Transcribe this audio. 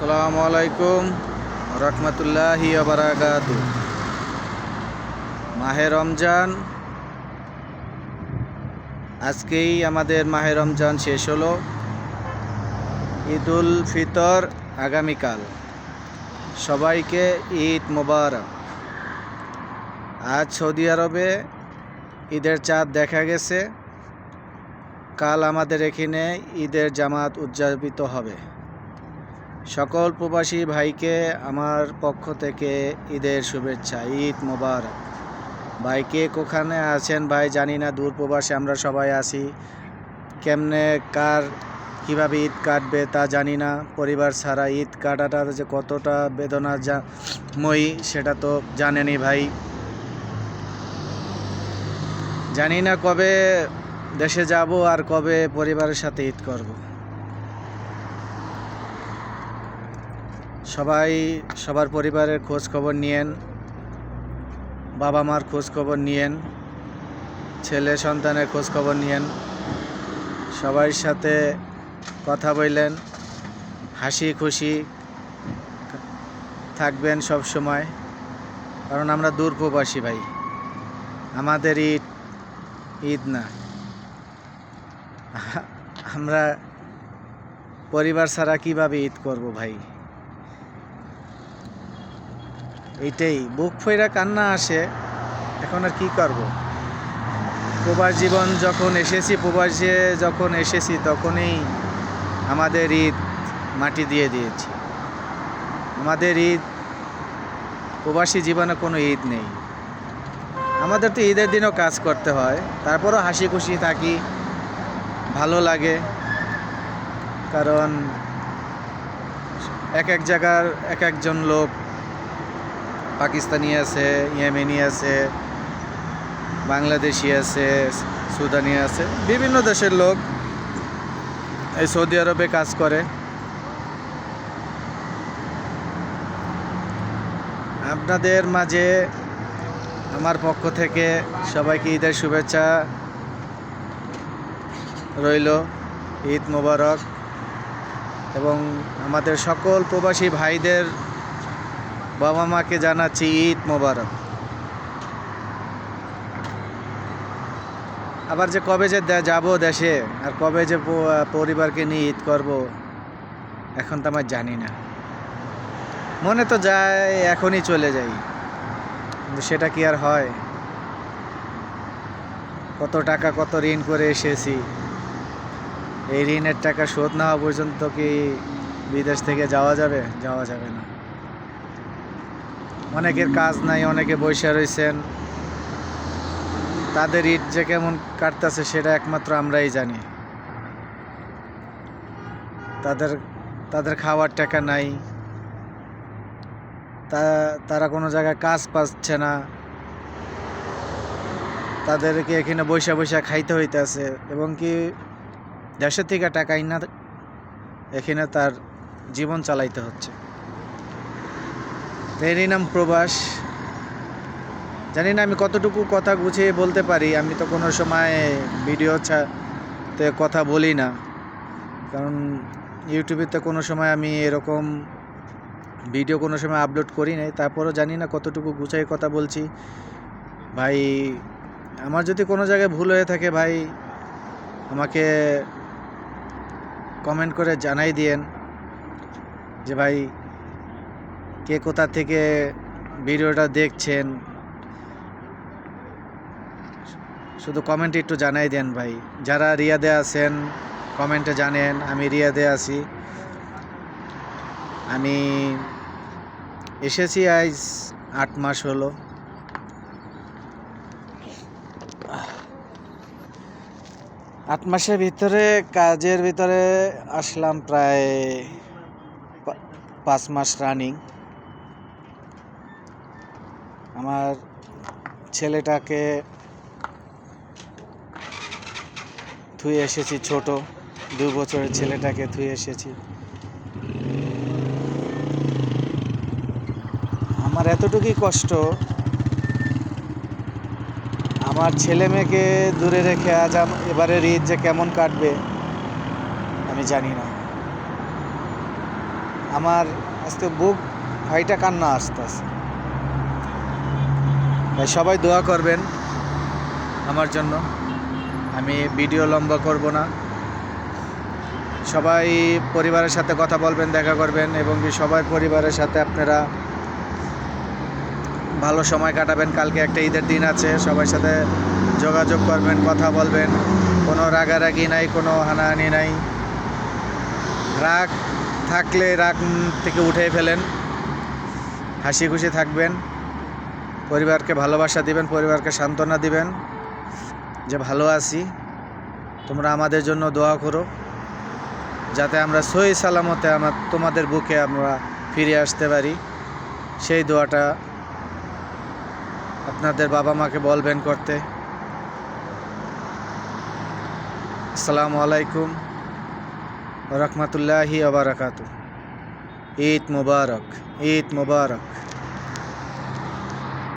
আসসালামু আলাইকুম রহমতুল্লাহি ওয়া বারাকাতুহু। মাহে রমজান, আজকেই আমাদের মাহে রমজান শেষ হলো। ঈদুল ফিতর আগামীকাল। সবাইকে ঈদ মোবারক। আজ সৌদি আরবে ঈদের চাঁদ দেখা গেছে। কাল আমাদের এখানে ঈদের জামাত উদযাপিত হবে। সকল প্রবাসী ভাইকে আমার পক্ষ থেকে ঈদের শুভেচ্ছা, ঈদ মোবারক। ভাই কে কোখানে আছেন ভাই জানি না, দূর প্রবাসে আমরা সবাই আছি। কেমনে কার কিভাবে ঈদ কাটবে তা জানি না। পরিবার ছাড়া ঈদ কাটাটা যে কতটা বেদনাময়ী সেটা তো জানেনই ভাই। জানি না কবে দেশে যাব আর কবে পরিবারের সাথে ঈদ করব। সবাই সবার পরিবারের খোঁজ খবর নিয়েন, বাবা মার খোঁজ খবর নিয়েন, ছেলে সন্তানের খোঁজ খবর নিয়েন, সবার সাথে কথা বললেন, হাসি খুশি থাকবেন সব সময়। কারণ আমরা দূর প্রবাসী ভাই, আমাদের ঈদ না। আমরা পরিবার ছাড়া কিভাবে ঈদ করব ভাই? এইটাই বুক ফইরা কান্না আসে। এখন আর কি করব? প্রবাস জীবন যখন এসেছি তখনই আমাদের ঈদ মাটি দিয়ে দিয়েছি। আমাদের ঈদ, প্রবাসী জীবনে কোনো ঈদ নেই। আমাদের তো ঈদের দিনও কাজ করতে হয়, তারপরও হাসি খুশি থাকি, ভালো লাগে। কারণ এক এক জায়গার এক একজন লোক, পাকিস্তানি আছে, ইয়েমেনি আছে, বাংলাদেশি আছে, সুদানি আছে, বিভিন্ন দেশের লোক এই সৌদি আরবে কাজ করে। আপনাদের মাঝে আমার পক্ষ থেকে সবাইকে ঈদের শুভেচ্ছা রইল, ঈদ মোবারক। এবং আমাদের সকল প্রবাসী ভাইদের বাবা মাকে জানাচ্ছি ঈদ মোবারক। আবার যে কবে যে যাব দেশে আর কবে যে পরিবারকে নিয়ে ঈদ করব এখন তো আমার জানি না। মনে তো যায় এখনই চলে যাই, কিন্তু সেটা কি আর হয়? কত টাকা কত ঋণ করে এসেছি, এই ঋণের টাকা শোধ না হওয়া পর্যন্ত কি বিদেশ থেকে যাওয়া যাবে? যাওয়া যাবে না। অনেকের কাজ নাই, অনেকে বসে রয়েছেন, তাদের ঈদ যে কেমন কাটতেছে সেটা একমাত্র আমরাই জানি। তাদের খাওয়ার টাকা নাই, তারা কোনো জায়গায় কাজ পাচ্ছে না, তাদেরকে এখানে বৈশা বৈশা খাইতে হইতেছে। এবং কি দেশের থেকে টাকা না এখানে তার জীবন চালাইতে হচ্ছে। এরই নাম প্রবাস। জানি না আমি কতটুকু কথা গুছিয়ে বলতে পারি। আমি তো কোনো সময় ভিডিওতে কথা বলি না, কারণ ইউটিউবেতে কোনো সময় আমি এরকম ভিডিও কোনো সময় আপলোড করি নাই। তারপরও জানি না কতটুকু গুছিয়ে কথা বলছি ভাই। আমার যদি কোনো জায়গায় ভুল হয়ে থাকে ভাই, আমাকে কমেন্ট করে জানাই দিয়েন যে ভাই কে কোথা থেকে ভিডিওটা দেখছেন। শুধু কমেন্টে একটু জানাই দেন ভাই। যারা রিয়াদে আছেন কমেন্টে জানেন আমি রিয়াদে আছি। আমি এসেছি আজ 8 মাস হলো। আট মাসের ভিতরে কাজের ভিতরে আসলাম প্রায় 5 মাস রানিং। আমার ছেলেটাকে থুয়ে এসেছি, ছোট 2 বছরের ছেলেটাকে থুয়ে এসেছি। আমার এতটুকুই কষ্ট, আমার ছেলে মেয়েকে দূরে রেখে আজ এবারের ঈদ যে কেমন কাটবে আমি জানি না। আমার আজকে বুক ভাইটা কান্না আসতেছে। ভাই সবাই দোয়া করবেন আমার জন্য, আমি ভিডিও লম্বা করব না। সবাই পরিবারের সাথে কথা বলবেন, দেখা করবেন এবং সবাই পরিবারের সাথে আপনারা ভালো সময় কাটাবেন। কালকে একটা ঈদের দিন আছে, সবার সাথে যোগাযোগ করবেন, কথা বলবেন। কোনো রাগারাগি নাই, কোনো হানাহানি নাই। রাগ থাকলে রাগ থেকে উঠে ফেলেন, হাসি খুশি থাকবেন, পরিবারকে ভালোবাসা দিবেন, পরিবারকে সান্ত্বনা দিবেন যে ভালো আছি, তোমরা আমাদের জন্য দোয়া করো যাতে আমরা সহি সালামতে তোমাদের বুকে আমরা ফিরে আসতে পারি। সেই দোয়াটা আপনাদের বাবা মাকে বলবেন করতে। আসসালামু আলাইকুম ওয়া রাহমাতুল্লাহি ওয়া বারাকাতুহু। ঈদ মুবারক, ঈদ মুবারক।